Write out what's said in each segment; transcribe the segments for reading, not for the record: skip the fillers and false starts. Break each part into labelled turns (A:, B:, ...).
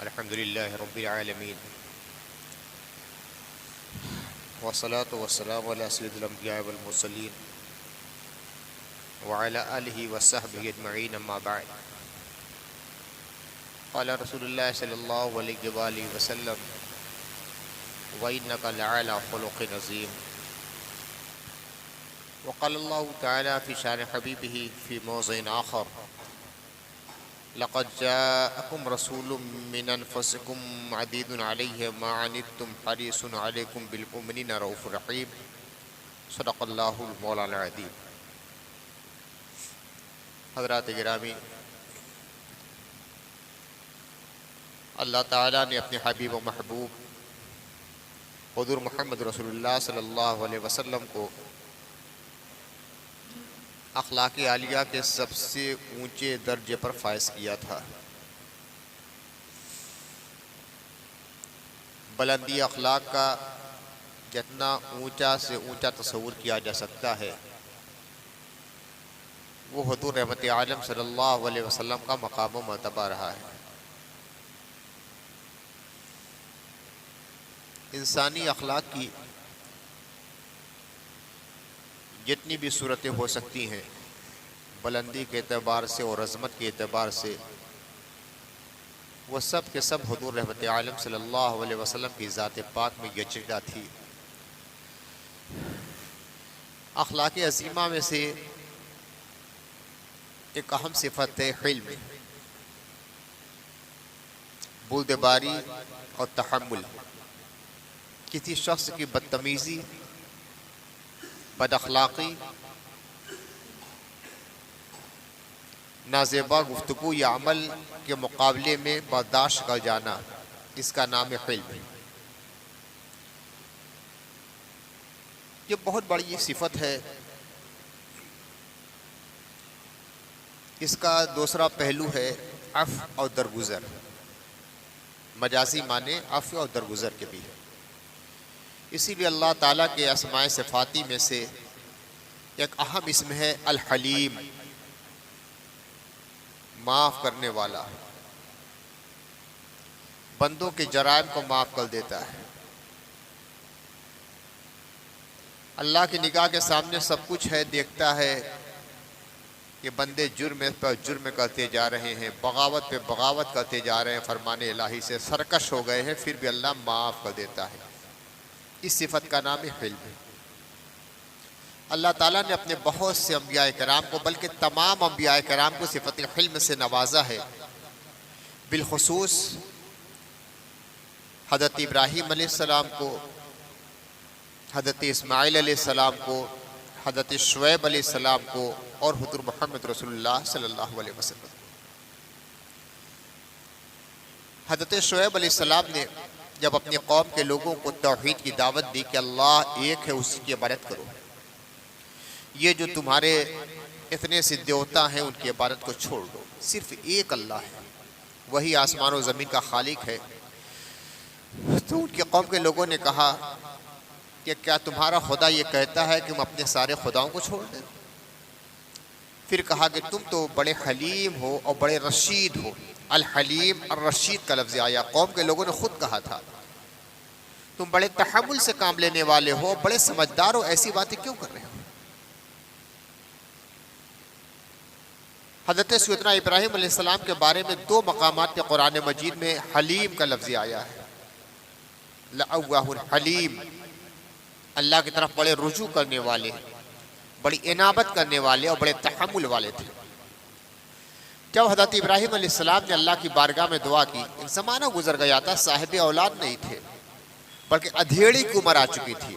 A: الحمد لله رب العالمين والصلاة والسلام على سيد الأنبياء والمرسلين وعلى آله وصحبه أجمعين أما بعد قال رسول الله صلى الله عليه وآله وسلم وإنك لعلى خلق عظيم وقال الله تعالى في شأن حبيبه في موضع آخر لقد جاءكم رسول من أنفسكم عزيز عليه ما عنتم حريص عليكم بالمؤمنين رؤوف رحيم صدق اللہ المولانا العظیم۔ حضرات گرامی، اللہ تعالیٰ نے اپنے حبیب و محبوب حضور محمد رسول اللہ صلی اللہ علیہ وسلم کو اخلاق عالیہ کے سب سے اونچے درجے پر فائز کیا تھا۔ بلندی اخلاق کا جتنا اونچا سے اونچا تصور کیا جا سکتا ہے وہ حضور رحمت عالم صلی اللہ علیہ وسلم کا مقام و مرتبہ رہا ہے۔ انسانی اخلاق کی جتنی بھی صورتیں ہو سکتی ہیں، بلندی کے اعتبار سے اور عظمت کے اعتبار سے، وہ سب کے سب حضور رحمت عالم صلی اللہ علیہ وسلم کی ذات پاک میں یکجا تھی۔ اخلاق عظیمہ میں سے ایک اہم صفت ہے حلم، بردباری اور تحمل۔ کسی شخص کی بدتمیزی، بد اخلاقی، نازیبا گفتگو یا عمل کے مقابلے میں برداشت کر جانا، اس کا نام ہے حلم۔ یہ بہت بڑی صفت ہے۔ اس کا دوسرا پہلو ہے عفو اور درگزر، مجازی معنی عفو اور درگزر کے بھی۔ اسی لیے اللہ تعالیٰ کے اسماء صفاتی میں سے ایک اہم اسم ہے الحلیم، معاف کرنے والا، بندوں کے جرائم کو معاف کر دیتا ہے۔ اللہ کی نگاہ کے سامنے سب کچھ ہے، دیکھتا ہے کہ بندے جرم پر جرم کرتے جا رہے ہیں، بغاوت پہ بغاوت کرتے جا رہے ہیں، فرمان الہی سے سرکش ہو گئے ہیں، پھر بھی اللہ معاف کر دیتا ہے۔ اس صفت کا نام ہے حلم۔ اللہ تعالیٰ نے اپنے بہت سے انبیاء کرام کو، بلکہ تمام انبیاء کرام کو صفت حلم سے نوازا ہے۔ بالخصوص حضرت ابراہیم علیہ السلام کو، حضرت اسماعیل علیہ السلام کو، حضرت شعیب علیہ السلام کو اور حضور محمد رسول اللہ صلی اللہ علیہ وسلم۔ حضرت شعیب علیہ السلام نے جب اپنی قوم کے لوگوں کو توحید کی دعوت دی کہ اللہ ایک ہے، اسی کی عبادت کرو، یہ جو تمہارے اتنے سے دیوتا ہیں ان کی عبادت کو چھوڑ دو، صرف ایک اللہ ہے، وہی آسمان و زمین کا خالق ہے۔ تو ان کی قوم کے لوگوں نے کہا کہ کیا تمہارا خدا یہ کہتا ہے کہ ہم اپنے سارے خداؤں کو چھوڑ دیں؟ پھر کہا کہ تم تو بڑے حلیم ہو اور بڑے رشید ہو۔ الحلیم الرشید کا لفظ آیا، قوم کے لوگوں نے خود کہا تھا تم بڑے تحمل سے کام لینے والے ہو، بڑے سمجھدار ہو، ایسی باتیں کیوں کر رہے ہو؟ حضرت سیدنا ابراہیم علیہ السلام کے بارے میں 2 مقامات کے قرآن مجید میں حلیم کا لفظ آیا ہے۔ لَأَوَّاهٌ حلیم، اللہ کی طرف بڑے رجوع کرنے والے، بڑی انابت کرنے والے اور بڑے تحمل والے تھے۔ جب حضرت ابراہیم علیہ السلام نے اللہ کی بارگاہ میں دعا کی، ان زمانہ گزر گیا تھا، صاحب اولاد نہیں تھے، بلکہ ادھیڑی کی عمر آ چکی تھی،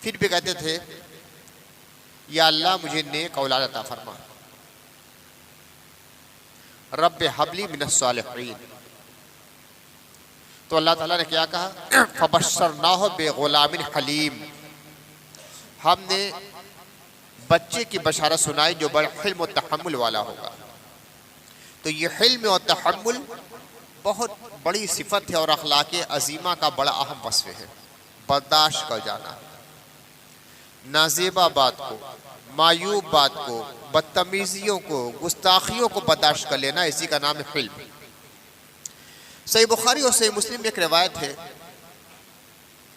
A: پھر بھی کہتے تھے یا اللہ مجھے نیک اولاد عطا فرما، رب ہب لی من الصالحین۔ تو اللہ تعالیٰ نے کیا کہا؟ فبشرناہ بغلام حلیم، ہم نے بچے کی بشارت سنائی جو بڑا حلم و تحمل والا ہوگا۔ تو یہ حلم اور تحمل بہت بڑی صفت ہے اور اخلاق عظیمہ کا بڑا اہم وصف ہے۔ برداشت کر جانا، نازیبا بات کو، معیوب بات کو، بدتمیزیوں کو، گستاخیوں کو برداشت کر لینا، اسی کا نام ہے حلم۔ صحیح بخاری اور صحیح مسلم میں ایک روایت ہے،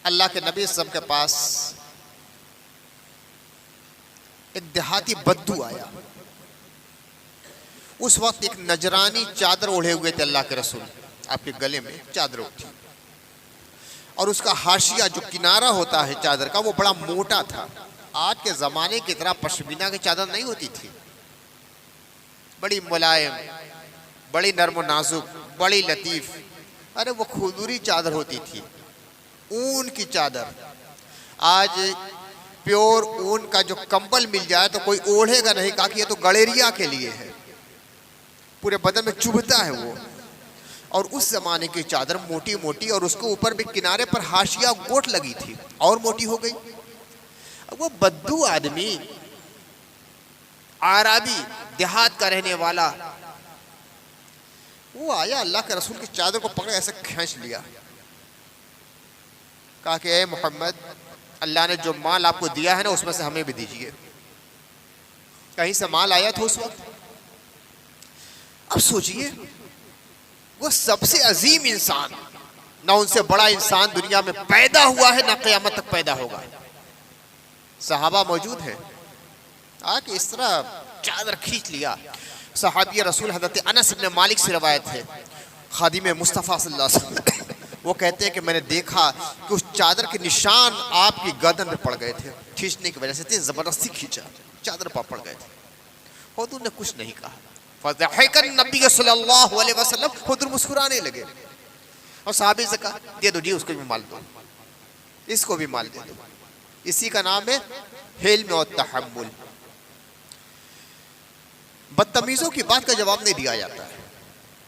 A: اللہ کے نبی صلی اللہ علیہ وسلم کے پاس ایک دیہاتی بدو آیا۔ اس وقت ایک نجرانی چادر اوڑھے ہوئے تھے اللہ کے رسول، آپ کے گلے میں چادر تھی، اور اس کا حاشیہ جو کنارہ ہوتا ہے چادر کا وہ بڑا موٹا تھا۔ آج کے زمانے کی طرح پشمینہ کی چادر نہیں ہوتی تھی، بڑی ملائم، بڑی نرم و نازک، بڑی لطیف، ارے وہ کھجوری چادر ہوتی تھی، اون کی چادر۔ آج پیور اون کا جو کمبل مل جائے تو کوئی اوڑھے گا نہیں، کہا کہ یہ تو گلیریا کے لیے ہے، پورے بدن میں چبھتا ہے وہ۔ اور اس زمانے کی چادر موٹی موٹی، اور اس کے اوپر بھی کنارے پر حاشیہ گوٹ لگی تھی، اور موٹی ہو گئی۔ اب وہ بدو آدمی، عربی، دیہات کا رہنے والا، وہ آیا اللہ کے رسول کی چادر کو پکڑے ایسے کھینچ لیا، کہا کہ اے محمد، اللہ نے جو مال آپ کو دیا ہے نا اس میں سے ہمیں بھی دیجیے۔ کہیں سے مال آیا تھا اس وقت؟ اب سوچئے، وہ سب سے عظیم انسان، نہ ان سے بڑا انسان دنیا میں پیدا ہوا ہے نہ قیامت تک پیدا ہوگا، صحابہ موجود ہیں، کہ اس طرح چادر کھینچ لیا۔ صحابی رسول حضرت انس بن مالک سے روایت ہے، خادم مصطفیٰ صلی اللہ علیہ وسلم، وہ کہتے ہیں کہ میں نے دیکھا کہ اس چادر کے نشان آپ کی گردن میں پڑ گئے تھے، کھینچنے کی وجہ سے تھے، زبردستی کھینچا، چادر پر پڑ گئے تھے۔ حضور نے کچھ نہیں کہا، فضحک النبی صلی اللہ علیہ وسلم، حضور مسکرانے لگے، اور صحابی سے کہا دے دو جی، اس کو بھی مال دو، اس کو بھی مال دے دو۔ اسی کا نام ہے حلم اور تحمل۔ بدتمیزوں کی بات کا جواب نہیں دیا جاتا ہے۔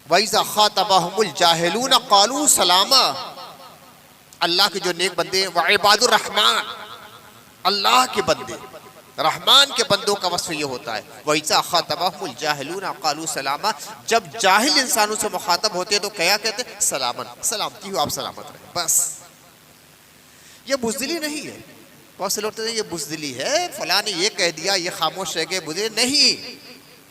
A: وَإِذَا خَاطَبَهُمُ الْجَاهِلُونَ قَالُوا سَلَامًا، اللہ کے جو نیک بندے ہیں، وَعِبَادُ الرَّحْمَانِ، اللہ کے بندے، رحمان کے بندوں کا وصف یہ ہوتا ہے، وَإِذَا خَاطَبَهُمُ الْجَاهِلُونَ قَالُوا سَلَامًا، جب جاہل انسانوں سے مخاطب ہوتے ہیں تو کیا کہتے ہیں؟ سلامن، سلامتی ہو، آپ سلامت رہیں، بس۔ یہ بزدلی نہیں ہے، بہت سے لوگ کہتے ہیں یہ بزدلی ہے، فلاں نے یہ کہہ دیا، یہ خاموش رہ گئے، بزدلی نہیں،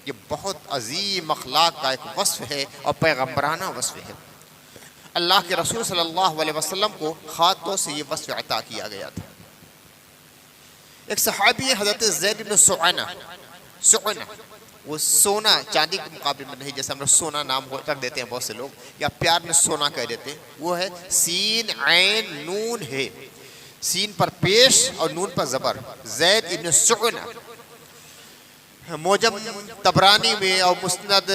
A: یہ بہت عظیم اخلاق کا ایک وصف ہے اور پیغمبرانہ وصف ہے۔ اللہ کے رسول صلی اللہ علیہ وسلم کو خاتوں سے یہ وصف عطا کیا گیا تھا۔ ایک صحابی ہے حضرت زید بن سعنہ، وہ سونا چاندی کے مقابلے میں نہیں، جیسے ہم لوگ سونا نام رکھ دیتے ہیں بہت سے لوگ، یا پیار میں سونا کہہ دیتے ہیں، وہ ہے سین عین نون ہے، سین پر پیش اور نون پر زبر، زید بن سعنہ۔ موجم طبرانی میں اور مسند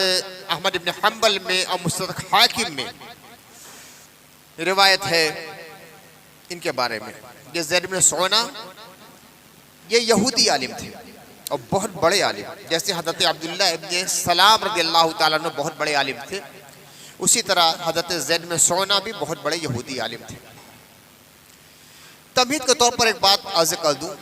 A: احمد بن حنبل میں اور مستدرک حاکم میں روایت ہے ان کے بارے میں۔ یہ زید بن سعنہ یہ یہودی عالم تھے اور بہت بڑے عالم، جیسے حضرت عبداللہ ابن سلام رضی اللہ تعالیٰ عنہ بہت بڑے عالم تھے، اسی طرح حضرت زید بن سعنہ بھی بہت بڑے یہودی عالم تھے۔ تمہید کے طور پر ایک بات عرض کر دوں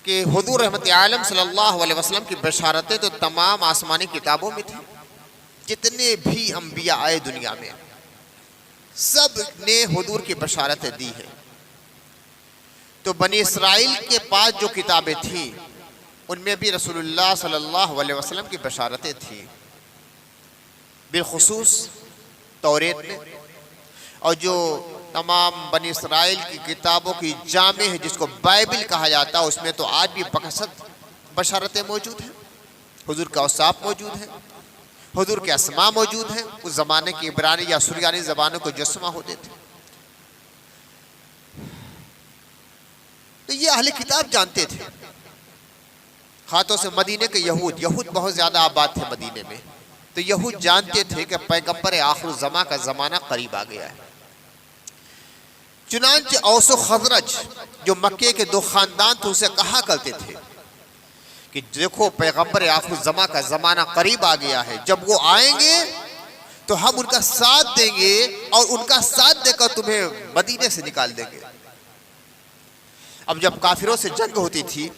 A: کہ حضور رحمت عالم صلی اللہ علیہ وسلم کی بشارتیں تو تمام آسمانی کتابوں میں تھی، جتنے بھی انبیاء آئے دنیا میں سب نے حضور کی بشارتیں دی ہیں۔ تو بنی اسرائیل کے پاس جو کتابیں تھیں ان میں بھی رسول اللہ صلی اللہ علیہ وسلم کی بشارتیں تھیں، بالخصوص توریت میں، اور جو تمام بنی اسرائیل کی کتابوں کی جامع ہے جس کو بائبل کہا جاتا ہے، اس میں تو آج بھی بکثرت بشارتیں موجود ہیں، حضور کے اوصاف موجود ہیں، حضور کے اسماء موجود ہیں، اس زمانے کی عبرانی یا سریانی زبانوں کو جسمہ ہوتے تھے۔ تو یہ اہل کتاب جانتے تھے، خاص سے مدینے کے یہود بہت زیادہ آباد تھے مدینے میں، تو یہود جانتے تھے کہ پیغمبر آخر الزمان کا زمانہ قریب آ گیا ہے۔ چنانچہ اوس و خزرج جو مکے کے دو خاندان تھے اسے کہا کرتے تھے کہ دیکھو پیغمبر آخر الزمان کا زمانہ قریب آ گیا ہے، جب وہ آئیں گے تو ہم ان کا ساتھ دیں گے اور ان کا ساتھ دے کر تمہیں مدینے سے نکال دیں گے۔ اب جب کافروں سے جنگ ہوتی تھی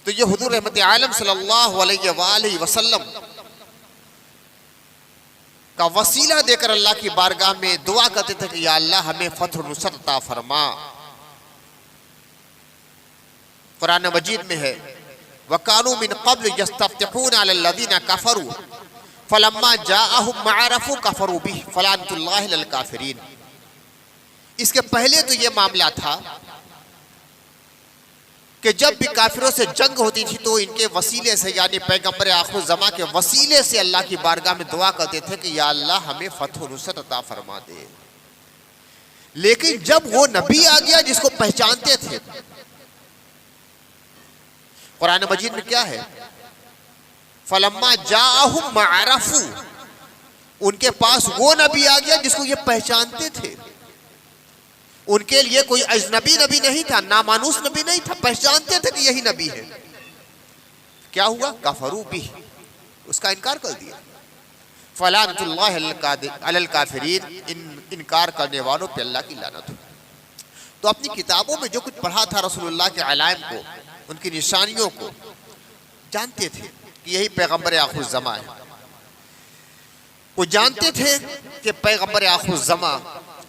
A: تو یہ حضور رحمت عالم صلی اللہ علیہ وآلہ وسلم کا وسیلہ دے کر اللہ کی بارگاہ میں دعا کرتے تھے کہ یا اللہ ہمیں فتح و نصرت عطا فرما۔ قرآن مجید میں ہے وَكَانُوا مِن قَبْلُ يَسْتَفْتِحُونَ عَلَى الَّذِينَ كَفَرُوا فلما جاءهم ما عرفوا كفروا به فلعنة الله على الكافرين. اس کے پہلے تو یہ معاملہ تھا کہ جب بھی کافروں سے جنگ ہوتی تھی تو ان کے وسیلے سے یعنی پیغمبر آخر الزمان کے وسیلے سے اللہ کی بارگاہ میں دعا کرتے تھے کہ یا اللہ ہمیں فتح و نصرت عطا فرما دے. لیکن جب وہ نبی آ گیا جس کو پہچانتے تھے، قرآن مجید میں کیا ہے؟ فلما جاءهم ما عرفوا، ان کے پاس وہ نبی آ گیا جس کو یہ پہچانتے تھے. ان کے لیے کوئی اجنبی نبی نہیں تھا، نامانوس نبی نہیں تھا، پہچانتے تھے کہ یہی نبی ہے. کیا ہوا؟ کفروا بہ، اس کا انکار کر دیا. فلعنۃ اللہ علی الکافرین، انکار کرنے والوں پہ اللہ کی لعنت ہو. تو اپنی کتابوں میں جو کچھ پڑھا تھا رسول اللہ کے علائم کو، ان کی نشانیوں کو، جانتے تھے کہ یہی پیغمبر آخر الزمان ہے. وہ جانتے تھے کہ پیغمبر آخر الزمان،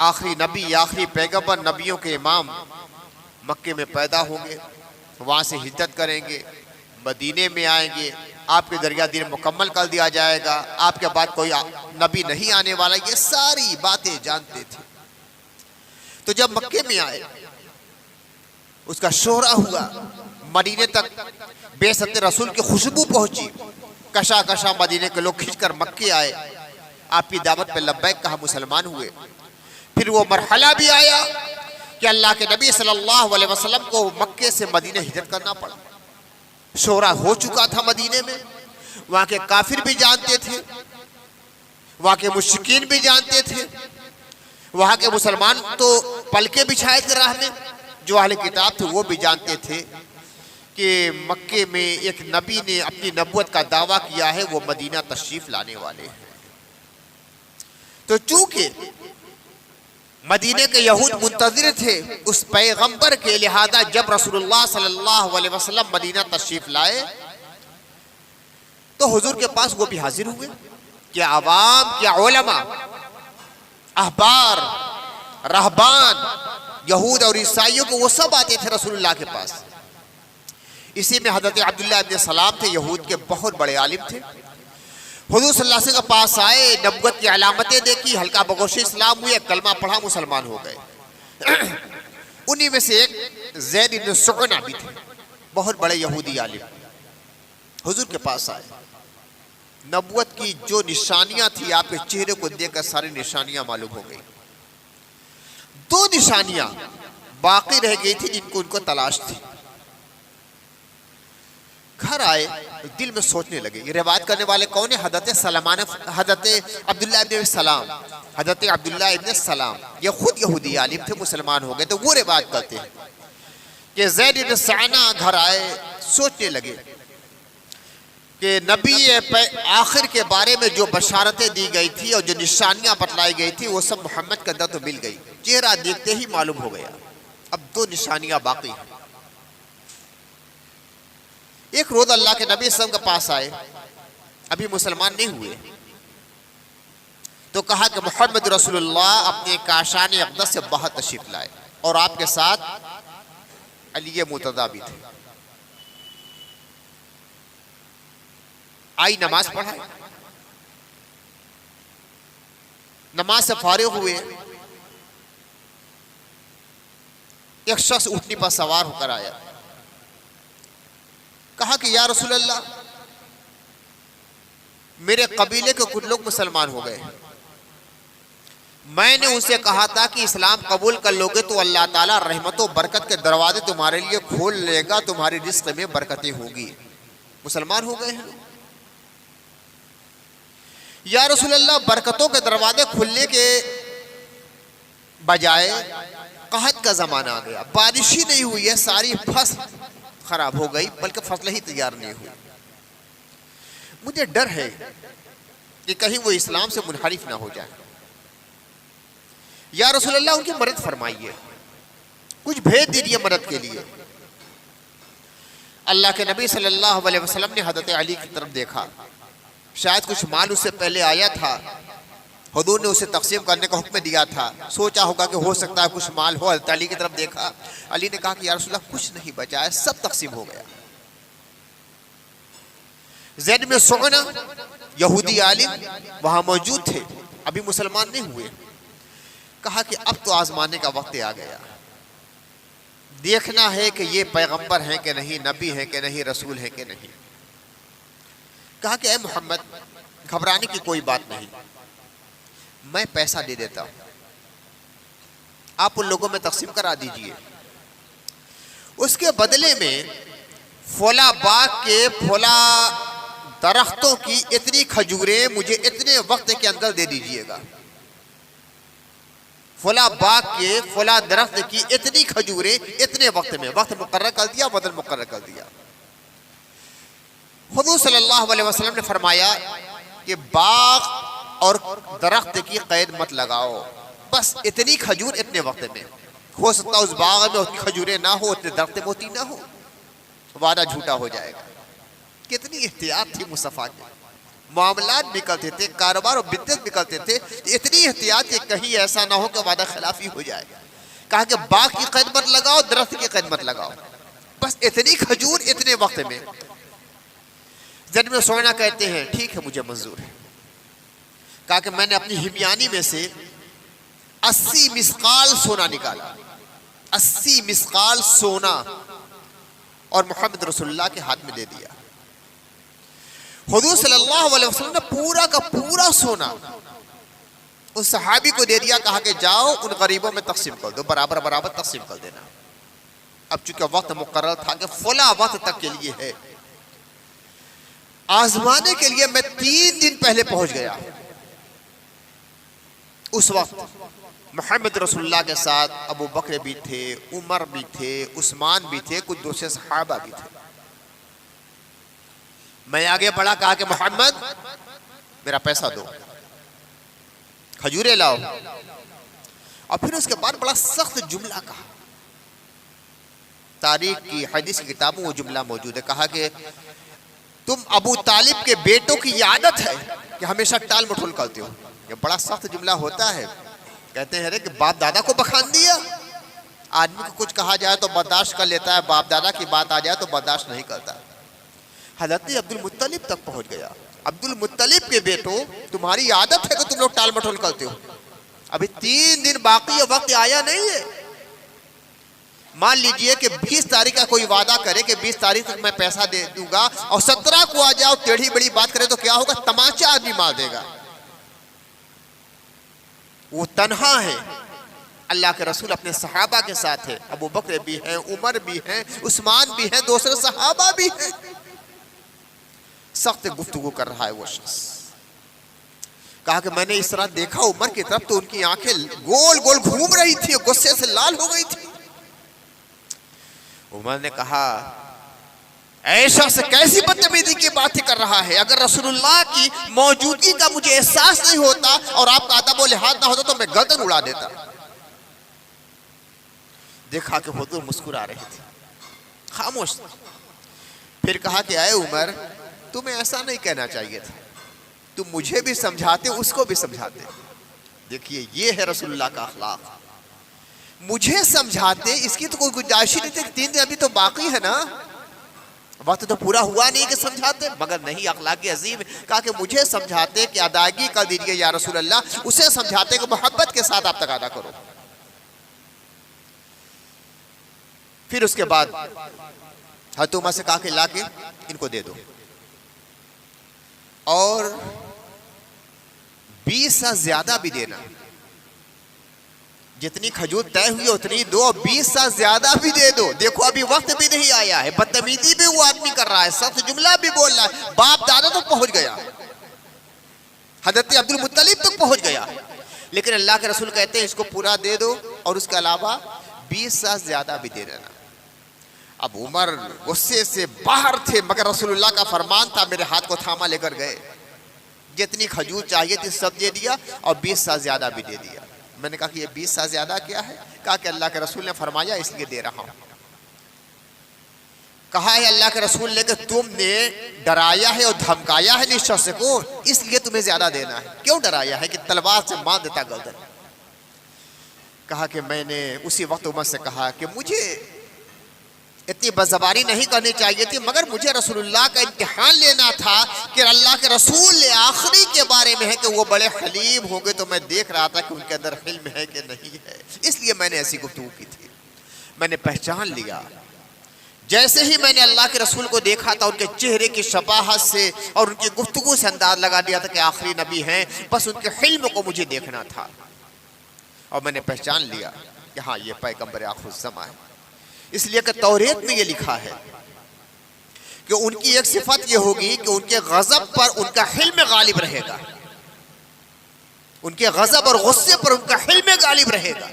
A: آخری نبی، آخری پیغمبر، نبیوں کے امام مکے میں پیدا ہوں گے، وہاں سے ہجرت کریں گے، مدینے میں آئیں گے، آپ کے ذریعہ دین مکمل کر دیا جائے گا، آپ کے بعد کوئی نبی نہیں آنے والا. یہ ساری باتیں جانتے تھے. تو جب مکے میں آئے، اس کا شہرہ ہوا، مدینے تک بعثت رسول کی خوشبو پہنچی، کشا کشا مدینے کے لوگ کھنچ کر مکے آئے، آپ کی دعوت پہ لبیک کہا، مسلمان ہوئے. پھر وہ مرحلہ بھی آیا کہ اللہ کے نبی صلی اللہ علیہ وسلم کو مکے سے مدینے ہجرت کرنا پڑا. شورا ہو چکا تھا مدینے میں، وہاں کے کافر بھی جانتے تھے، وہاں کے مشرکین بھی جانتے تھے، وہاں کے مسلمان تو پلکے بچھائے تھے راہ میں، جو اہل کتاب تھے وہ بھی جانتے تھے کہ مکے میں ایک نبی نے اپنی نبوت کا دعویٰ کیا ہے، وہ مدینہ تشریف لانے والے ہیں. تو چونکہ مدینے کے یہود منتظر تھے اس پیغمبر کے، لہذا جب رسول اللہ صلی اللہ علیہ وسلم مدینہ تشریف لائے تو حضور کے پاس وہ بھی حاضر ہوئے. کیا عوام، کیا علماء، احبار، رہبان، یہود اور عیسائیوں کو، وہ سب آتے تھے رسول اللہ کے پاس. اسی میں حضرت عبداللہ ابن سلام تھے، یہود کے بہت بڑے عالم تھے. حضور صلی اللہ علیہ وسلم کے پاس آئے، نبوت کی علامتیں دیکھی، ہلکا بگوش اسلام ہوئے، کلمہ پڑھا، مسلمان ہو گئے. انہی میں سے ایک زید بن سعنہ بھی تھے، بہت بڑے یہودی عالم. حضور کے پاس آئے، نبوت کی جو نشانیاں تھی آپ کے چہرے کو دیکھ کر ساری نشانیاں معلوم ہو گئی. دو نشانیاں باقی رہ گئی تھی جن کو ان کو تلاش تھی. گھر آئے، دل میں سوچنے لگے. یہ روایت کرنے والے کون ہیں؟ حضرت عبداللہ ابن سلام. حضرت عبداللہ ابن سلام یہ خود یہودی عالم تھے، مسلمان ہو گئے. تو وہ روایت کرتے ہیں کہ زید بن سعنہ گھر آئے، سوچنے لگے کہ نبی آخر کے بارے میں جو بشارتیں دی گئی تھی اور جو نشانیاں بتلائی گئی تھی وہ سب محمد کے اندر تو مل گئی. چہرہ دیکھتے ہی معلوم ہو گیا. اب دو نشانیاں باقی ہیں. ایک روز اللہ کے نبی صلی اللہ علیہ وسلم کے پاس آئے، ابھی مسلمان نہیں ہوئے، تو کہا کہ محمد رسول اللہ اپنے کاشان اقدس سے باہر تشریف لائے اور آپ کے ساتھ علی مرتضیٰ بھی تھے. آئی، نماز پڑھائی. نماز سے فارغ ہوئے، ایک شخص اونٹنی پر سوار ہو کر آیا. کہا کہ یا رسول اللہ، میرے قبیلے کے کچھ لوگ مسلمان ہو گئے. میں نے ان سے کہا تھا کہ اسلام قبول کر لوگے تو اللہ تعالیٰ رحمت و برکت کے دروازے تمہارے لیے کھول لے گا، تمہاری رزق میں برکتیں ہوگی. مسلمان ہو گئے ہیں. یا رسول اللہ، برکتوں کے دروازے کھلنے کے بجائے قحط کا زمانہ آ گیا، بارش ہی نہیں ہوئی ہے، ساری فصل خراب ہو گئی، بلکہ فصل ہی تیار نہیں ہوئی. مجھے ڈر ہے کہ کہیں وہ اسلام سے منحرف نہ ہو جائے. یا رسول اللہ، ان کی مدد فرمائیے، کچھ بھیج دیجیے مدد کے لیے. اللہ کے نبی صلی اللہ علیہ وسلم نے حضرت علی کی طرف دیکھا. شاید کچھ مال اس سے پہلے آیا تھا، حضور نے اسے تقسیم کرنے کا حکم دیا تھا. سوچا ہوگا کہ ہو سکتا ہے کچھ مال ہو. حضرت علی کی طرف دیکھا. علی نے کہا کہ یا رسول اللہ، کچھ نہیں بچا ہے، سب تقسیم ہو گیا. زید بن سعنہ یہودی عالم وہاں موجود تھے، ابھی مسلمان نہیں ہوئے. کہا کہ اب تو آزمانے کا وقت آ گیا، دیکھنا ہے کہ یہ پیغمبر ہیں کہ نہیں، نبی ہیں کہ نہیں، رسول ہیں کہ نہیں. کہا کہ اے محمد گھبرانے کی کوئی بات نہیں، میں پیسہ دے دیتا ہوں، آپ ان لوگوں میں تقسیم کرا دیجئے، اس کے بدلے میں فلاں باغ کے فلاں درختوں کی اتنی کھجوریں مجھے اتنے وقت کے اندر دے دیجئے گا. فلاں باغ کے فلاں درخت کی اتنی کھجوریں اتنے وقت میں، وقت مقرر کر دیا، وزن مقرر کر دیا. حضور صلی اللہ علیہ وسلم نے فرمایا کہ باغ اور درخت کی قید مت لگاؤ، بس اتنی کھجور اتنے وقت میں. ہو سکتا اس باغ میں اتنی کھجوریں نہ ہو، اتنے درخت موتی نہ ہو، وعدہ جھوٹا ہو جائے گا. کتنی احتیاط تھی مصطفیٰ کی. معاملات بھی کرتے تھے، کاروبار و بزنس بھی کرتے تھے، اتنی احتیاط کہ کہیں ایسا نہ ہو کہ وعدہ خلافی ہو جائے. کہا کہ باغ کی قید مت لگاؤ، درخت کی قید مت لگاؤ، بس اتنی کھجور اتنے وقت میں. زید بن سعنہ کہتے ہیں ٹھیک ہے مجھے منظور ہے. کہا کہ میں نے اپنی ہمیانی میں سے 80 مسقال سونا نکالا، 80 مسقال سونا، اور محمد رسول اللہ کے ہاتھ میں دے دیا. حضور صلی اللہ علیہ وسلم نے پورا کا پورا سونا اس صحابی کو دے دیا. کہا کہ جاؤ ان غریبوں میں تقسیم کر دو، برابر برابر تقسیم کر دینا. اب چونکہ وقت مقرر تھا کہ فلاں وقت تک کے لیے ہے، آزمانے کے لیے میں 3 دن پہلے پہنچ گیا. اس وقت محمد رسول اللہ کے ساتھ ابو بکر بھی تھے، عمر بھی تھے، عثمان بھی تھے، کچھ دوسرے صحابہ بھی تھے. میں آگے بڑھا، کہا کہ محمد میرا پیسہ دو، کھجورے لاؤ. اور پھر اس کے بعد بڑا سخت جملہ کہا. تاریخ کی حدیث کی کتابوں وہ جملہ موجود ہے. کہا کہ تم ابو طالب کے بیٹوں کی یہ عادت ہے کہ ہمیشہ ٹال مٹول کرتے ہو. یہ بڑا سخت جملہ ہوتا ہے. کہتے ہیں کہ باپ دادا کو بخان دیا. آدمی کو کچھ کہا جائے تو برداشت کر لیتا ہے، باپ دادا کی بات آ جائے تو برداشت نہیں کرتا. حضرت عبد المطلب تک پہنچ گیا. عبد المطلب کے بیٹوں تمہاری عادت ہے کہ تم لوگ ٹال مٹول کرتے ہو. ابھی 3 دن باقی ہے، وقت آیا نہیں ہے. مان لیجئے کہ 20 تاریخ کا کوئی وعدہ کرے کہ 20 تاریخ تک میں پیسہ دے دوں گا، اور 17 کو آ جاؤ ٹیڑھی بڑی بات کرے تو کیا ہوگا؟ تماچا آدمی مار دے گا. وہ تنہا ہے. اللہ کے رسول اپنے صحابہ کے ساتھ ہے. ابو بکر بھی ہیں، عمر بھی ہیں، عثمان بھی ہیں، دوسرے صحابہ بھی ہیں. سخت گفتگو کر رہا ہے وہ شخص. کہا کہ میں نے اس طرح دیکھا عمر کی طرف تو ان کی آنکھیں گول گول گھوم رہی تھی، غصے سے لال ہو گئی تھی. عمر نے کہا اے شخص کیسی بدتمیزی کی باتیں کر رہا ہے؟ اگر رسول اللہ کی موجودگی کا مجھے احساس نہیں ہوتا اور آپ کا ادب و لحاظ نہ ہوتا تو میں گردن اڑا دیتا. دیکھا کہ حضور مسکرا رہے تھے، خاموش. پھر کہا کہ اے عمر تمہیں ایسا نہیں کہنا چاہیے تھا، تم مجھے بھی سمجھاتے اس کو بھی سمجھاتے. دیکھیے یہ ہے رسول اللہ کا اخلاق. مجھے سمجھاتے، اس کی تو کوئی گنجائش نہیں تھی. 3 دن ابھی تو باقی ہے نا، وقت تو پورا ہوا نہیں کہ سمجھاتے. مگر نہیں، اخلاق عظیم. کہا کہ مجھے سمجھاتے کہ ادائیگی کر دیجئے یا رسول اللہ، اسے سمجھاتے کہ محبت کے ساتھ آپ تک ادا کرو. پھر اس کے بعد حضرت عمر سے کہا کہ لا کے ان کو دے دو، اور 20 سے زیادہ بھی دینا. جتنی کھجور طے ہوئی اتنی دو، 20 سے زیادہ بھی دے دو. دیکھو ابھی وقت بھی نہیں آیا ہے. بدتمیزی بھی وہ آدمی کر رہا ہے، سخت جملہ بھی بول رہا ہے. باپ دادا تک پہنچ گیا، حضرت عبد المطلب تک پہنچ گیا. لیکن اللہ کے رسول کہتے ہیں اس کو پورا دے دو، اور اس کے علاوہ 20 سے زیادہ بھی دے دینا. اب عمر غصے سے باہر تھے، مگر رسول اللہ کا فرمان تھا، میرے ہاتھ کو تھاما لے کر گئے. جتنی کھجور چاہیے تھی سب دے دیا، اور 20 سے زیادہ بھی دے دیا. میں نے کہا کہ یہ 20 سے زیادہ کیا ہے؟ کہا کہ اللہ کے رسول نے فرمایا اس لیے دے رہا ہوں. کہا ہے اللہ کے رسول نے کہ تم نے ڈرایا ہے اور دھمکایا ہے اس شخص کو، اس لیے تمہیں زیادہ دینا ہے. کیوں ڈرایا ہے؟ کہ تلوار سے مار دیتا گردن. کہا کہ میں نے اسی وقت عمر سے کہا کہ مجھے اتنی بزباری نہیں کرنی چاہیے تھی، مگر مجھے رسول اللہ کا امتحان لینا تھا کہ اللہ کے رسول آخری کے بارے میں ہے کہ وہ بڑے حلیم ہوں گے، تو میں دیکھ رہا تھا کہ ان کے اندر حلم ہے کہ نہیں ہے، اس لیے میں نے ایسی گفتگو کی تھی۔ میں نے پہچان لیا، جیسے ہی میں نے اللہ کے رسول کو دیکھا تھا، ان کے چہرے کی شباہت سے اور ان کی گفتگو سے انداز لگا دیا تھا کہ آخری نبی ہیں، بس ان کے حلم کو مجھے دیکھنا تھا، اور میں نے پہچان لیا کہ ہاں یہ پیغمبر آخر الزماں ہے۔ اس لیے کہ توریت میں یہ لکھا ہے کہ ان کی ایک صفت یہ ہوگی کہ ان کے غضب پر ان کا حلم غالب رہے گا، ان کے غضب اور غصے پر ان کا حلم غالب رہے گا۔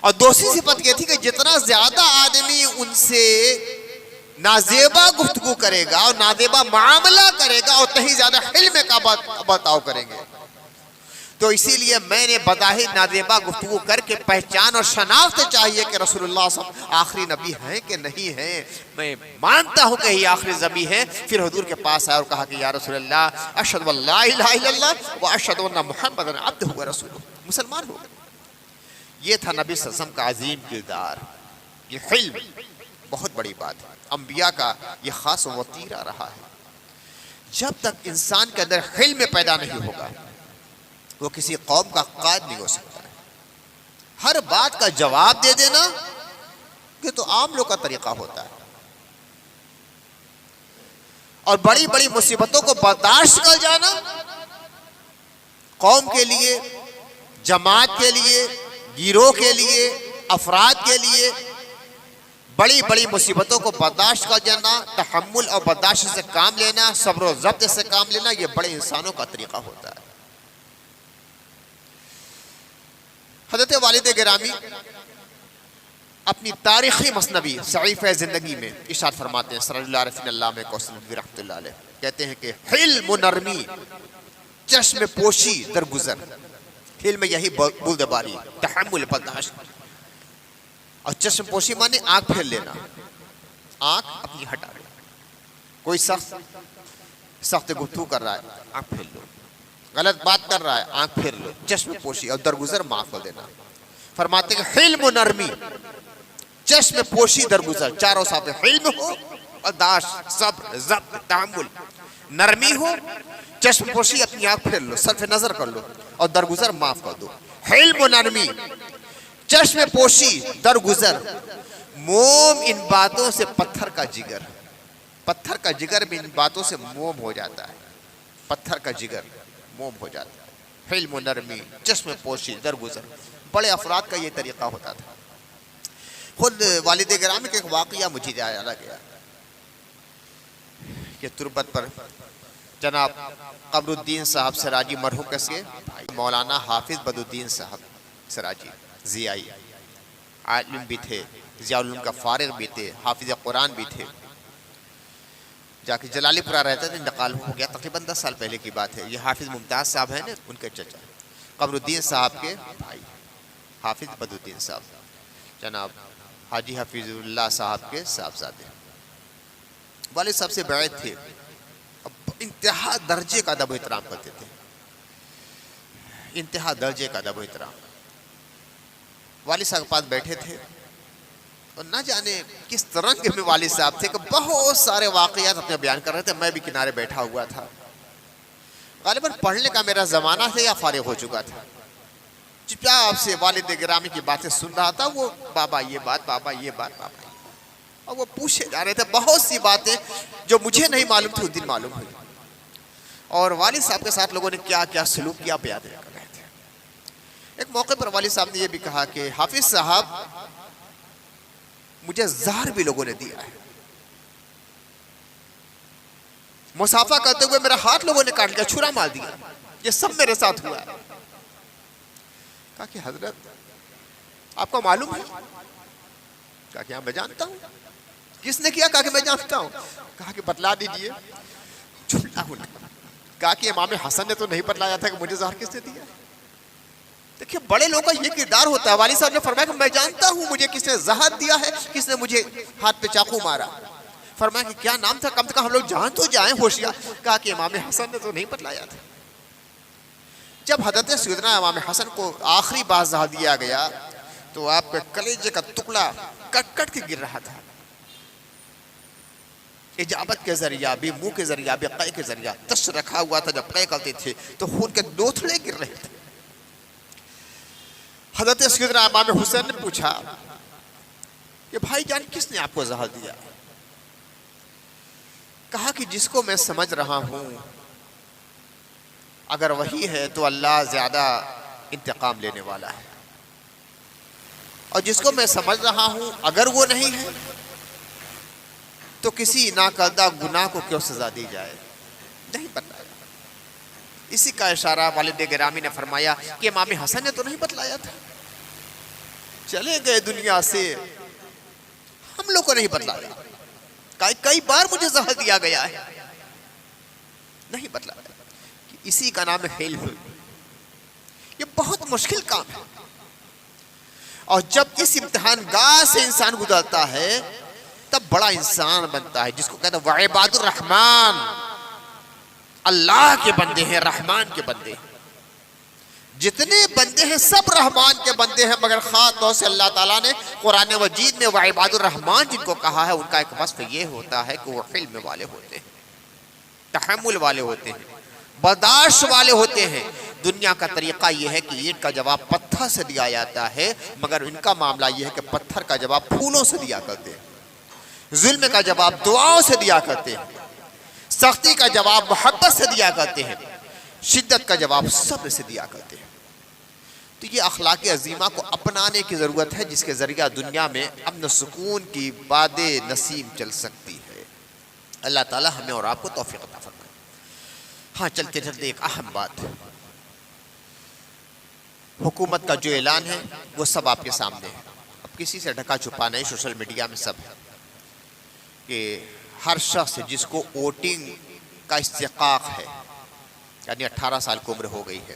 A: اور دوسری صفت یہ تھی کہ جتنا زیادہ آدمی ان سے نازیبا گفتگو کرے گا اور نازیبا معاملہ کرے گا، اتنا ہی زیادہ حلم کا برتاؤ کریں گے۔ تو اسی لیے میں نے بظاہر نازیبا گفتگو کر کے پہچان اور شناخت چاہیے کہ رسول اللہ صلی اللہ علیہ وسلم آخری نبی ہیں کہ نہیں ہیں، میں مانتا ہوں کہ یہ آخری نبی ہیں۔ پھر حضور کے پاس آیا اور کہا کہ یا رسول اللہ اشہد ان لا الہ الا اللہ و اشہد ان محمد عبدہ و رسولہ، مسلمان ہو گئے۔ یہ تھا نبی صلی اللہ علیہ وسلم کا عظیم کردار۔ یہ حلم بہت بڑی بات ہے، انبیاء کا یہ خاص وطیرہ رہا ہے۔ جب تک انسان کے اندر حلم پیدا نہیں ہوگا، وہ کسی قوم کا قائد نہیں ہو سکتا ہے۔ ہر بات کا جواب دے دینا یہ تو عام لوگ کا طریقہ ہوتا ہے، اور بڑی بڑی مصیبتوں کو برداشت کر جانا قوم کے لیے، جماعت کے لیے، گروہ کے لیے، افراد کے لیے بڑی بڑی مصیبتوں کو برداشت کر جانا، تحمل اور برداشت سے کام لینا، صبر و ضبط سے کام لینا، یہ بڑے انسانوں کا طریقہ ہوتا ہے۔ حضرت والد گرامی اپنی تاریخی مثنوی صحیفہ زندگی میں ارشاد فرماتے ہیں، صلی اللہ علیہ علامہ کوثر رحمۃ اللہ علیہ کہتے ہیں کہ حلم و نرمی، چشم پوشی درگزر۔ حلم یہی بردباری، تحمل، برداشت، اور چشم پوشی مانے آنکھ پھیر لینا، آنکھ اپنی ہٹا لو۔ کوئی سخت گفتگو کر رہا ہے، آنکھ پھیر لو، غلط بات کر رہا ہے، آنکھ پھیر لو، چشم پوشی اور درگزر معاف کر دینا۔ فرماتے ہیں کہ حلم و نرمی، چشم پوشی درگزر، چاروں ساتھ حلم ہو، برداشت، صبر، ضبط، تحمل، نرمی ہو، چشم پوشی، اپنی آنکھ پھیر لو، صرف نظر کر لو، اور درگزر معاف کر دو۔ حلم و نرمی، چشم پوشی، درگزر۔ موم ان باتوں سے پتھر کا جگر، پتھر کا جگر بھی ان باتوں سے موم ہو جاتا ہے، پتھر کا جگر موم ہو جاتا ہے۔ حلم و نرمی، چشم پوشی، درگزر، بڑے افراد کا یہ طریقہ ہوتا تھا۔ خود والد گرامی کا ایک واقعہ مجھے یاد آ گیا کہ تربت پر جناب قمر الدین صاحب سراجی مرحوم کے مولانا حافظ بدر الدین صاحب سراجی ضیائی عالم بھی تھے، ضیاء العلوم کا فارغ بھی تھے، حافظ قرآن بھی تھے، جا کے جلالی پورہ رہتے تھے، انتقال ہو گیا تقریباً 10 سال پہلے کی بات ہے۔ یہ حافظ ممتاز صاحب ہیں نا، ان کے چچا قمر الدین صاحب کے بھائی حافظ بدر الدین صاحب جناب حاجی حفیظ اللہ صاحب کے صاحبزادے، والد صاحب سے بیعت تھے، انتہا درجے کا ادب و احترام کرتے تھے، انتہا درجے کا ادب و احترام۔ والد صاحب کے پاس بیٹھے تھے اور نہ جانے کس طرح کے میں والد صاحب تھے کہ بہت سارے واقعات اپنے بیان کر رہے تھے، میں بھی کنارے بیٹھا ہوا تھا۔ غالباً پڑھنے کا میرا زمانہ تھا یا فارغ ہو چکا تھا، چپ چاپ سے والد گرامی کی باتیں سن رہا تھا، وہ بابا یہ بات، بابا یہ بات، بابا یہ بات، اور وہ پوچھے جا رہے تھے بہت سی باتیں جو مجھے نہیں معلوم تھی، اس دن معلوم ہوئی، اور والد صاحب کے ساتھ لوگوں نے کیا کیا سلوک کیا بیان کر رہے تھے۔ ایک موقع پر والد صاحب نے یہ بھی کہا کہ حافظ صاحب مجھے زہر بھی لوگوں نے دیا ہے، مسافہ کرتے ہوئے میرا ہاتھ لوگوں نے کاٹ لیا، چھرا مار دیا، یہ سب میرے ساتھ ہوا ہے۔ کہا کہ حضرت آپ کو معلوم ہے؟ کہا کہ ہاں میں جانتا ہوں۔ کس نے کیا؟ کہا کہ میں جانتا ہوں۔ کہا کہ بتلا دیجئے۔ کہا کہ امام حسن نے تو نہیں بتلایا تھا کہ مجھے زہر کس نے دیا؟ دیکھیں بڑے لوگوں کا یہ کردار ہوتا ہے۔ والد صاحب نے فرمایا کہ میں جانتا ہوں مجھے کس نے زہر دیا ہے، کس نے مجھے ہاتھ پہ چاقو مارا۔ فرمایا کہ کیا نام تھا؟ کم سے کم ہم لوگ جان تو جائیں ہوشیار۔ کہا کہ امام حسن نے تو نہیں بتلایا تھا۔ جب حضرت سیدنا امام حسن کو آخری بار زہر دیا گیا تو آپ کے کلیجے کا ٹکڑا کٹ کٹ کے گر رہا تھا، اجابت کے ذریعہ بھی، منہ کے ذریعہ بھی، قے کے ذریعہ تش رکھا ہوا تھا، جب قے کرتے تھے تو خون کے دوتھڑے گر رہے تھے۔ حضرت سیدنا امام حسین نے پوچھا کہ بھائی جان کس نے آپ کو زہر دیا؟ کہا کہ جس کو میں سمجھ رہا ہوں اگر وہی ہے تو اللہ زیادہ انتقام لینے والا ہے، اور جس کو میں سمجھ رہا ہوں اگر وہ نہیں ہے تو کسی ناکردہ گناہ کو کیوں سزا دی جائے؟ نہیں بتلایا۔ اسی کا اشارہ والد گرامی نے فرمایا کہ امام حسن نے تو نہیں بتلایا تھا، چلے گئے دنیا سے، ہم لوگ کو نہیں بتلایا، کئی بار مجھے زہر دیا گیا ہے، نہیں بتلایا۔ اسی کا نام ہے علم۔ یہ بہت مشکل کام ہے، اور جب اس امتحان گاہ سے انسان گزرتا ہے تب بڑا انسان بنتا ہے، جس کو کہتا ہے وعباد الرحمن، اللہ کے بندے ہیں، رحمان کے بندے ہیں۔ جتنے بندے ہیں سب رحمان کے بندے ہیں، مگر خاص طور سے اللہ تعالیٰ نے قرآن مجید میں وعباد الرحمن جن کو کہا ہے، ان کا ایک وصف یہ ہوتا ہے کہ وہ حلم والے ہوتے ہیں، تحمل والے ہوتے ہیں، برداشت والے ہوتے ہیں۔ دنیا کا طریقہ یہ ہے کہ اینٹ کا جواب پتھر سے دیا جاتا ہے، مگر ان کا معاملہ یہ ہے کہ پتھر کا جواب پھولوں سے دیا کرتے ہیں، ظلم کا جواب دعاؤں سے دیا کرتے ہیں، سختی کا جواب محبت سے دیا کرتے ہیں، شدت کا جواب صبر سے دیا کرتے ہیں۔ تو یہ اخلاق عظیمہ کو اپنانے کی ضرورت ہے، جس کے ذریعہ دنیا میں امن و سکون کی باد نسیم چل سکتی ہے۔ اللہ تعالی ہمیں اور آپ کو توفیق عطا فرمائے۔ ہاں چلتے چلتے ایک اہم بات، حکومت کا جو اعلان ہے وہ سب آپ کے سامنے ہے، اب کسی سے ڈھکا چھپا نہیں، سوشل میڈیا میں سب ہے کہ ہر شخص جس کو ووٹنگ کا استحقاق ہے، یعنی 18 سال کی عمر ہو گئی ہے،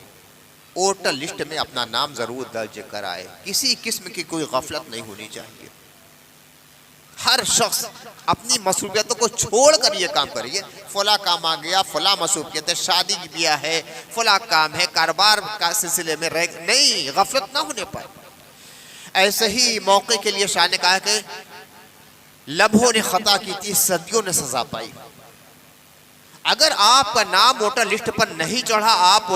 A: ووٹر لسٹ میں اپنا نام ضرور درج کرائے۔ کسی قسم کی کوئی غفلت نہیں ہونی چاہیے۔ ہر شخص اپنی مصروفیتوں کو چھوڑ کر یہ کام کریے۔ فلاں کام آ گیا، فلاں مصروفیت ہے، شادی کی بیاہ ہے، فلاں کام ہے، کاروبار کا سلسلے میں نہیں، غفلت نہ ہونے پائے۔ ایسے ہی موقع کے لیے شاہ نے کہا کہ لبھوں نے خطا کی تھی، صدیوں نے سزا پائی۔ اگر آپ کا نام ووٹر لسٹ پر نہیں چڑھا، آپ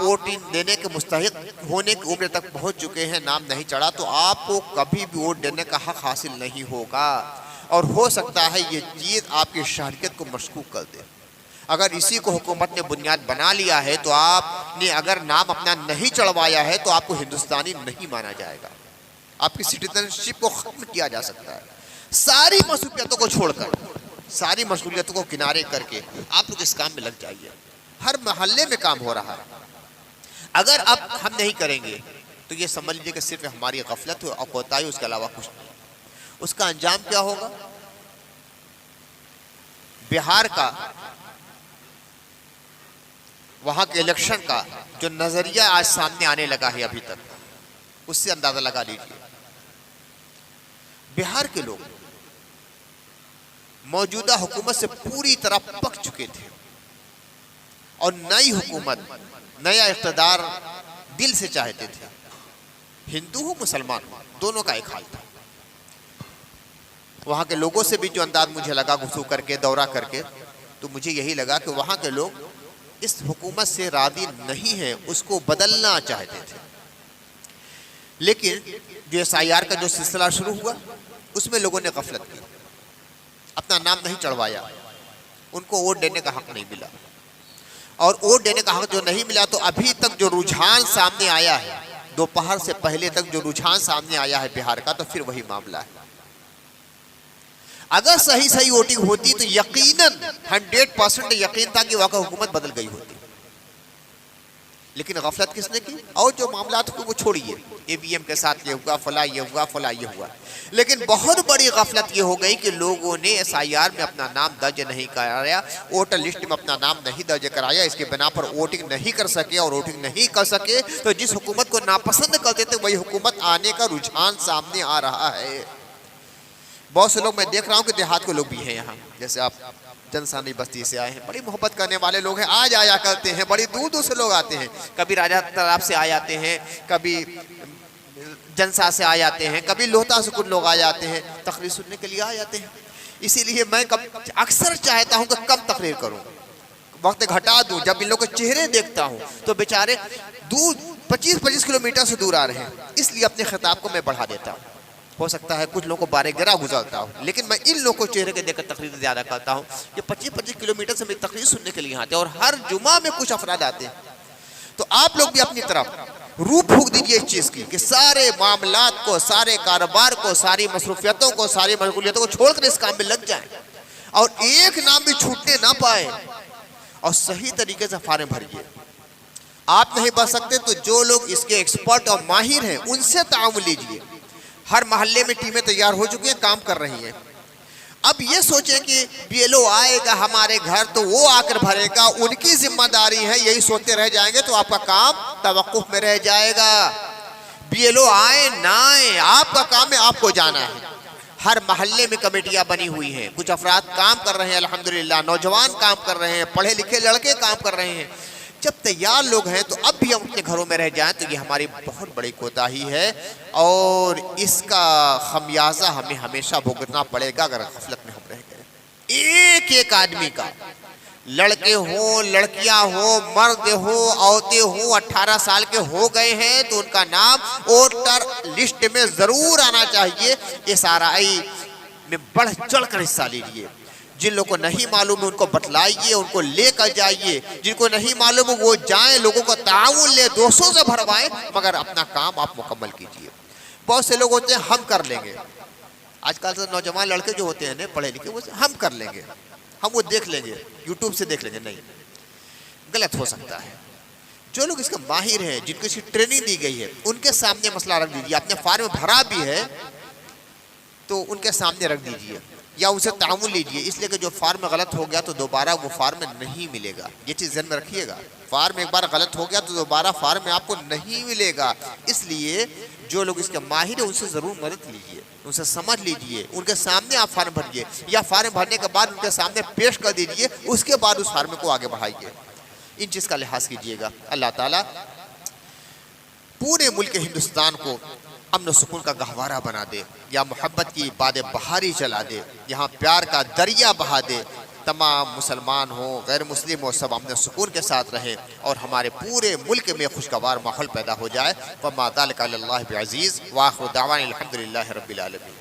A: ووٹ دینے کے مستحق ہونے کی عمر تک پہنچ چکے ہیں، نام نہیں چڑھا، تو آپ کو کبھی بھی ووٹ دینے کا حق حاصل نہیں ہوگا، اور ہو سکتا ہے یہ چیز آپ کی شہریت کو مشکوک کر دے۔ اگر اسی کو حکومت نے بنیاد بنا لیا ہے تو آپ نے اگر نام اپنا نہیں چڑھوایا ہے تو آپ کو ہندوستانی نہیں مانا جائے گا، آپ کی سٹیزن شپ کو ختم کیا جا سکتا ہے۔ ساری مصروفیتوں کو چھوڑ کر، ساری مشغولیتوں کو کنارے کر کے آپ لوگ اس کام میں لگ جائیے۔ ہر محلے میں کام ہو رہا ہے، اگر اب ہم نہیں کریں گے تو یہ سمجھ لیجیے کہ صرف ہماری غفلت اور کوتاہی، اس کے علاوہ کچھ نہیں۔ اس کا انجام کیا ہوگا؟ بہار کا وہاں کے الیکشن کا جو نظریہ آج سامنے آنے لگا ہے ابھی تک، اس سے اندازہ لگا لیجیے۔ بہار کے لوگ موجودہ حکومت سے پوری طرح پک چکے تھے، اور نئی حکومت، نیا اقتدار دل سے چاہتے تھے۔ ہندو ہو مسلمان ہو، دونوں کا ایک حال تھا۔ وہاں کے لوگوں سے بھی جو انداز مجھے لگا گفتگو کر کے، دورہ کر کے، تو مجھے یہی لگا کہ وہاں کے لوگ اس حکومت سے راضی نہیں ہیں، اس کو بدلنا چاہتے تھے۔ لیکن جو SIR کا جو سلسلہ شروع ہوا، اس میں لوگوں نے غفلت کی، اپنا نام نہیں چڑھوایا، ان کو ووٹ دینے کا حق نہیں ملا، اور ووٹ دینے کا حق جو نہیں ملا تو ابھی تک جو رجحان سامنے آیا ہے، دوپہر سے پہلے تک جو رجحان سامنے آیا ہے بہار کا، تو پھر وہی معاملہ ہے۔ اگر صحیح ووٹنگ ہوتی تو یقیناً 100% یقین تھا کہ واقعی حکومت بدل گئی ہوتی، لیکن غفلت کس نے کی؟ اور جو معاملات کو وہ چھوڑیے، AVM کے ساتھ یہ ہوا، فلاں یہ ہوا، فلاں یہ ہوا، لیکن بہت بڑی غفلت یہ ہو گئی کہ لوگوں نے SIR میں اپنا نام درج نہیں کرایا، ووٹر لسٹ میں اپنا نام نہیں درج کرایا، اس کے بنا پر ووٹنگ نہیں کر سکے، اور ووٹنگ نہیں کر سکے تو جس حکومت کو ناپسند کرتے تھے وہی حکومت آنے کا رجحان سامنے آ رہا ہے۔ بہت سے لوگ میں دیکھ رہا ہوں کہ دیہات کے لوگ بھی ہیں یہاں، جیسے آپ جنسانی بستی سے آئے ہیں، بڑی محبت کرنے والے لوگ ہیں، آج آیا کرتے ہیں، بڑی دور دور سے لوگ آتے ہیں، کبھی راجہ تالاب سے آ جاتے ہیں، کبھی جنسا سے آ جاتے ہیں، کبھی لوہتا سے کچھ لوگ آ جاتے ہیں، تقریر سننے کے لیے آ جاتے ہیں۔ اسی لیے میں اکثر چاہتا ہوں کہ کم تقریر کروں، وقت گھٹا دوں. جب ان لوگوں کے چہرے دیکھتا ہوں تو بیچارے دور 25 کلومیٹر سے دور آ رہے ہیں، اس لیے اپنے خطاب کو میں بڑھا دیتا ہوں. ہو سکتا ہے کچھ لوگوں کو بارے گرا گزرتا ہوں، لیکن میں ان لوگوں کو چہرے کے دیکھ کر تقریر زیادہ کرتا ہوں کہ 25 کلومیٹر سے میری تقریر سننے کے لیے آتے ہیں، اور ہر جمعہ میں کچھ افراد آتے ہیں. تو آپ لوگ بھی اپنی طرف روح پھونک دیجئے اس چیز کی کہ سارے معاملات کو، سارے کاروبار کو، ساری مصروفیتوں کو، ساری مشغولیتوں کو چھوڑ کر اس کام میں لگ جائیں، اور ایک نام بھی چھوٹنے نہ پائے، اور صحیح طریقے سے فارم بھریے. آپ نہیں بچ سکتے تو جو لوگ اس کے ایکسپرٹ اور ماہر ہیں ان سے تعاون لیجئے. ہر محلے میں ٹیمیں تیار ہو چکی ہیں، کام کر رہی ہیں. اب یہ سوچیں کہ بی ایل او آئے گا ہمارے گھر تو وہ آ کر بھرے گا، ان کی ذمہ داری ہے، یہی سوچتے رہ جائیں گے تو آپ کا کام توقف میں رہ جائے گا. بی ایل او آئے نہ آئے، آپ کا کام ہے، آپ کو جانا ہے. ہر محلے میں کمیٹیاں بنی ہوئی ہیں، کچھ افراد کام کر رہے ہیں، الحمدللہ نوجوان کام کر رہے ہیں، پڑھے لکھے لڑکے کام کر رہے ہیں. جب تیار لوگ ہیں تو اب بھی ہم اپنے گھروں میں رہ جائیں تو یہ ہماری بہت بڑی کوتاہی ہے، اور اس کا خمیازہ ہمیں ہمیشہ بھگتنا پڑے گا اگر غفلت میں ہم رہ گئے. ایک ایک آدمی کا، لڑکے ہوں، لڑکیاں ہوں، مرد ہوں، عورتیں ہوں، 18 سال کے ہو گئے ہیں تو ان کا نام ووٹر لسٹ میں ضرور آنا چاہیے. اس RI میں بڑھ چڑھ کر حصہ لیجیے. جن لوگوں کو نہیں معلوم ہے ان کو بتلائیے، ان کو لے کر جائیے. جن کو نہیں معلوم ہے وہ جائیں، لوگوں کو تعاون لے، دوستوں سے بھروائیں، مگر اپنا کام آپ مکمل کیجیے. بہت سے لوگ ہوتے ہیں ہم کر لیں گے. آج کل سے نوجوان لڑکے جو ہوتے ہیں پڑھے لکھے، وہ ہم کر لیں گے، ہم وہ دیکھ لیں گے، یوٹیوب سے دیکھ لیں گے. نہیں، غلط ہو سکتا ہے. جو لوگ اس کا ماہر ہیں، جن کو اس کی ٹریننگ دی گئی ہے، ان کے سامنے مسئلہ رکھ دیجیے. اپنے فارم میں بھرا بھی ہے تو ان کے سامنے رکھ دیجیے یا ان سے تعاون لیجیے. اس لیے کہ جو فارم میں غلط ہو گیا تو دوبارہ وہ فارم میں نہیں ملے گا. یہ چیز ذہن میں رکھیے گا. فارم ایک بار غلط ہو گیا تو دوبارہ فارم میں آپ کو نہیں ملے گا. اس لیے جو لوگ اس کے ماہر ہیں ان سے ضرور مدد لیجیے، ان سے سمجھ لیجیے، ان کے سامنے آپ فارم بھریے، یا فارم بھرنے کے بعد ان کے سامنے پیش کر دیجیے، اس کے بعد اس فارم کو آگے بڑھائیے. ان چیز کا لحاظ کیجیے گا. اللہ تعالیٰ پورے ملک ہندوستان کو امن و سکون کا گہوارہ بنا دے، یا محبت کی باد بہاری چلا دے، یہاں پیار کا دریا بہا دے. تمام مسلمان ہوں، غیر مسلم ہوں، سب امن و سکون کے ساتھ رہیں، اور ہمارے پورے ملک میں خوشگوار ماحول پیدا ہو جائے. وما ذلک علی اللہ بعزیز. وآخر دعوانا الحمدللہ رب العالمین.